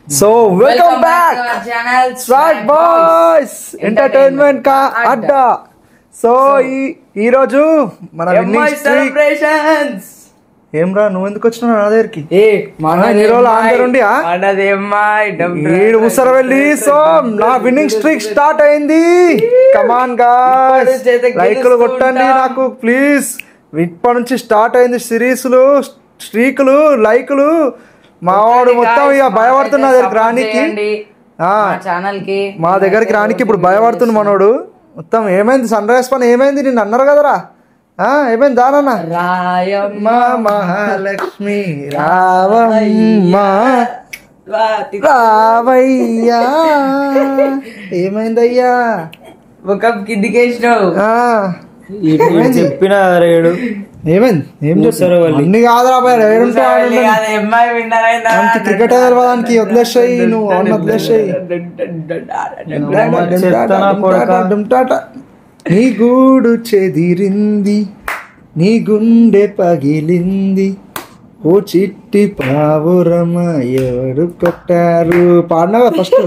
So welcome back to our channel Swag Boys Entertainment का अड्डा. So ఈ రోజు మన విన్నింగ్ స్ట్రీక్ celebrations. ఏమ్రా నువ్వు ఎందుకు వచ్చినావు నా దగ్గరికి? మన హీరోలు అందరు ఉండి ఈడు ముసర వెళ్ళి. సో నా విన్నింగ్ స్ట్రీక్ స్టార్ట్ అయింది. కమాన్ గాయ్స్, లైక్లు కొట్టండి నాకు ప్లీజ్. ఇప్పటి నుంచి స్టార్ట్ అయింది సిరీస్లు, స్ట్రీకులు, లైకులు. మావాడు మొత్తం ఇక భయపడుతున్నా దగ్గరికి రానికి, మా దగ్గరికి రానికి ఇప్పుడు భయపడుతున్నా మనోడు మొత్తం. ఏమైంది సన్ రైజ్ పని ఏమైంది? నిన్ను అన్నారు కదరా, ఏమైంది దానన్నా? రాయమ్మ మహాలక్ష్మి రావమ్మ రావయ్యా. ఏమైందయ్యా? ఒక కిందికేసినావు. చెప్పిన రేడు ఏమైంది? ఏం చెప్తారు అన్ని కాదురా క్రికెట్ దానికి వదిలేసాయి, నువ్వు అవన్నీ వదిలేసాయి. నీ గూడు చెదిరింది, నీ గుండె పగిలింది, ఓ చిట్టి పావురమ ఎవరు కొట్టారు. పాడినావా ఫస్ట్?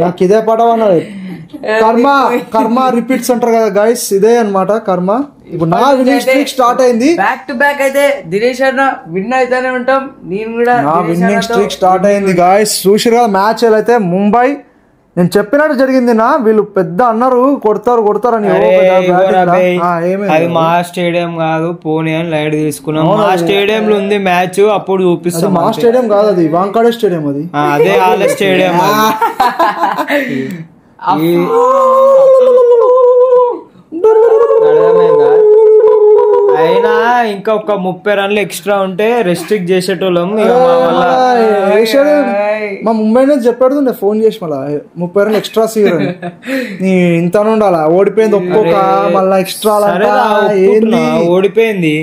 నాకు ఇదే పాట అన్నది. కర్మ కర్మ రిపీట్స్ అంటారు కదా గైస్, ఇదే అన్నమాట కర్మ. ఇప్పుడు నా విన్నింగ్ స్ట్రీక్ స్టార్ట్ అయింది. బ్యాక్ టు బ్యాక్ అయితే దినేష్ అన్న విన్ అయితేనే ఉంటాం. నేను కూడా నా విన్నింగ్ స్ట్రీక్ స్టార్ట్ అయింది గైస్. చూసిరు కదా మ్యాచ్ అయితే ముంబై. నేను చెప్పినట్టు జరిగింది నా, వీళ్ళు పెద్ద అన్నారు కొడతారు కొడతారని. అది మా స్టేడియం కాదు, పోనీ అని లైట్ తీసుకున్నాం. మా స్టేడియం లో ఉంది మ్యాచ్, అప్పుడు చూపిస్తాం. మా స్టేడియం కాదు, అది వాంకాడే స్టేడియం. అది అదే వాళ్ళ స్టేడియం. అయినా ఇంకా ఒక 30 రన్లు ఎక్స్ట్రా ఉంటే రెస్ట్రిక్ట్ చేసేటోళ్ళం. మా ముంబై నుంచి చెప్పాడు ఫోన్ చేసి మళ్ళా 30 రన్లు ఎక్స్ట్రా సీరు నీ ఇంత ఉండాలా. ఓడిపోయింది ఒప్పుకోక మళ్ళా ఎక్స్ట్రా ఓడిపోయింది.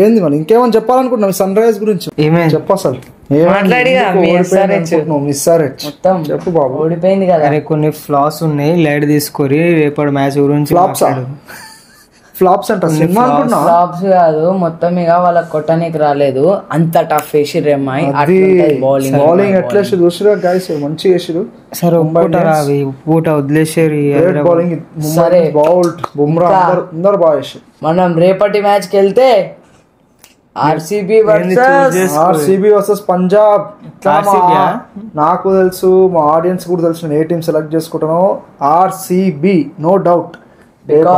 ఏంది మరి ఇంకేమని చెప్పాలనుకుంటున్నావు సన్ రైజ్ గురించి? చెప్పు అసలు చెప్పు బాబు. ఓడిపోయింది కదా. అరే కొన్ని ఫ్లాస్ ఉన్నాయి, లైట్ తీసుకొని రేపటి మ్యాచ్ గురించి. ఫ్లాప్స్ అంట సినిమా అనుకున్నా. ఫ్లాప్స్ కాదు, మొత్తం ఇక వాళ్ళకి కొట్టడానికి రాలేదు, అంత టఫ్ వేసిర్రు. అమ్మాయి బౌలింగ్ ఎట్లా చూసిరా గైస్, మంచిగా వేసిరు. సరే పూట వదిలేసారు. సరే బౌల్ట్ బుమ్రా అందరు బాగా వేసారు. మనం రేపటి మ్యాచ్ కి వెళ్తే ఆర్సీబీ వర్సెస్ పంజాబ్. నాకు తెలుసు, మా ఆడియన్స్ కూడా తెలుసు నేను ఏ టీం సెలెక్ట్ చేసుకుంటానో. RCB no doubt.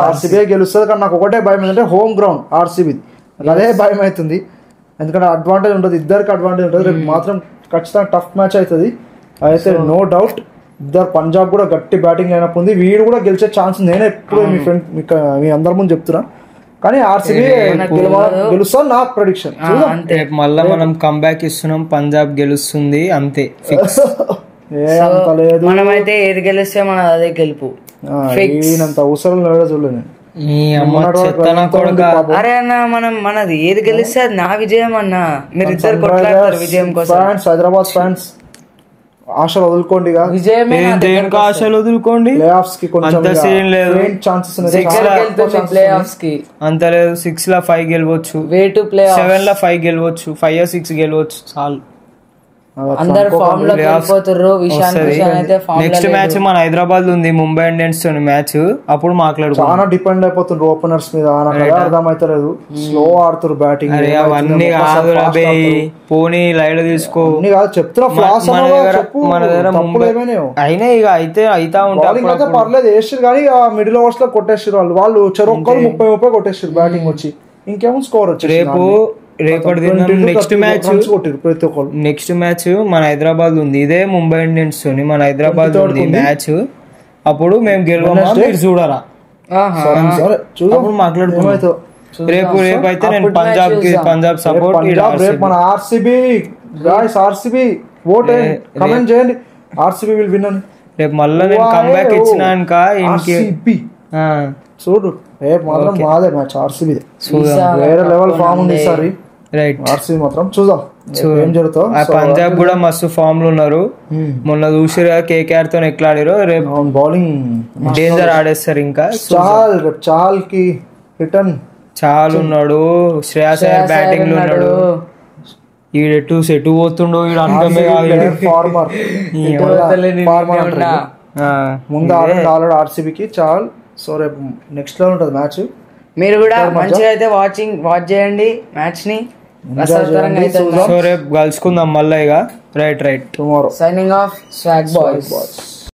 ఆర్సీబీ గెలుస్తుంది, కానీ నాకు ఒకటే భయం ఏంటంటే హోమ్ గ్రౌండ్ ఆర్సీబీ. అదే భయం అవుతుంది, ఎందుకంటే అడ్వాంటేజ్ ఉంటుంది, ఇద్దరికి అడ్వాంటేజ్ ఉంటుంది. రేపు మాత్రం ఖచ్చితంగా టఫ్ మ్యాచ్ అవుతుంది అయితే నో డౌట్. ఇద్దరు పంజాబ్ కూడా గట్టి బ్యాటింగ్ అయినప్పుడు ఉంది, వీడు కూడా గెలిచే ఛాన్స్ నేనే ఎప్పుడు మీ ఫ్రెండ్ మీ అందరి ముందు చెప్తున్నా. కానీ ఆర్సీబీ గెలుస్తాను నా ప్రెడిక్షన్. మళ్ళా మనం కంబ్యాక్ ఇస్తున్నాం, పంజాబ్ గెలుస్తుంది అంతే ఫిక్స్. మనమైతే ఏది గెలిస్తే మన అదే గెలుపు. అంత అవసరం లేదు చూడలేదు. అరే అన్న మనం మనది ఏది గెలిస్తే అది నా విజయం అన్న. మీరు ఇద్దరు కొట్లాడతారు విజయం కోసం. హైదరాబాద్ ఫ్యాన్స్ ఆశలు వదులుకోండి, ఆశలు వదులుకోండి. ప్లే ఆఫ్స్ కి అంత సీన్ లేదు, అంత లేదు. 6 లా 5 గెలవచ్చు, 7 లా 5 గెలవచ్చు, 5 or 6 గెలవచ్చు చాలు. అందరు ఫామ్ లో వెళ్ళిపోతారు. నెక్స్ట్ మ్యాచ్ మన హైదరాబాద్ ఉంది, ముంబై ఇండియన్స్ తో మ్యాచ్. అప్పుడు మాట్లాడు. చాలా డిపెండ్ అయిపోతుండ్రు ఓపెనర్స్ మీద, అర్థమైతలేదు. స్లో ఆడుతారు బ్యాటింగ్. అవన్నీ కాదు పోనీ లైట్ తీసుకో. చెప్తున్నా మన దగ్గర అయినా ఇక అయితే అయితా ఉంటాయి. పర్లేదు వేసారు, కానీ మిడిల్ ఓవర్స్ లో కొట్టేసారు వాళ్ళు చెరొక్కరు 30 కొట్టేసారు బ్యాటింగ్ వచ్చి. ఇంకేమో స్కోర్ వచ్చి రేపటి నెక్స్ట్ మ్యాచ్ మన హైదరాబాద్ ఉంది, ఇదే ముంబై ఇండియన్స్ తోని మన హైదరాబాద్ ఉంది మ్యాచ్. అప్పుడు మేము గెలవమా మీరు చూడరా, మాట్లాడుకున్నాం. రేపు అయితే నేను పంజాబ్ సపోర్ట్. మన ఆర్సీబీ ఆర్సీబీ ఓట్ కమెంట్ చేయండి, ఆర్సీబీ విల్ విన్ అని. రేపు మళ్ళీ నేను కంబ్యాక్ ఇచ్చినాక చూడు రేపు మాత్రం మాదే మ్యాచ్ ఆర్సీబీ. వేరే లెవెల్ ఫామ్ ఉంది ఈసారి ఆర్సీబీ మాత్రం. చూద్దాం ఏం జరుగుతుందో. పంజాబ్ కూడా మస్తు ఫామ్ లో ఉన్నారు. మొన్న చూసిరా కేకేఆర్ తో ఎట్లా ఆడారో. రేపు బౌలింగ్ డేంజర్ ఆడేస్తారు. ఇంకా చాల్ కి రిటర్న్ చాలు ఉన్నాడు, శ్రేయాస్ అయ్యర్ బ్యాటింగ్ లో ఉన్నాడు. ఈడెటు సెటు పోతుండో ఈడు అనుకమే ఫార్మర్ ముందు ఆల్రెడీ ఆర్సీబీకి చాలు. సో రేపు నెక్స్ట్ లో ఉంటుంది మ్యాచ్. మీరు కూడా మంచిగా అయితే వాచ్ చేయండి మ్యాచ్ ని. సో రేపు కలుసుకుందాం మళ్ళీ ఇక. Right tomorrow. Signing off swag boys.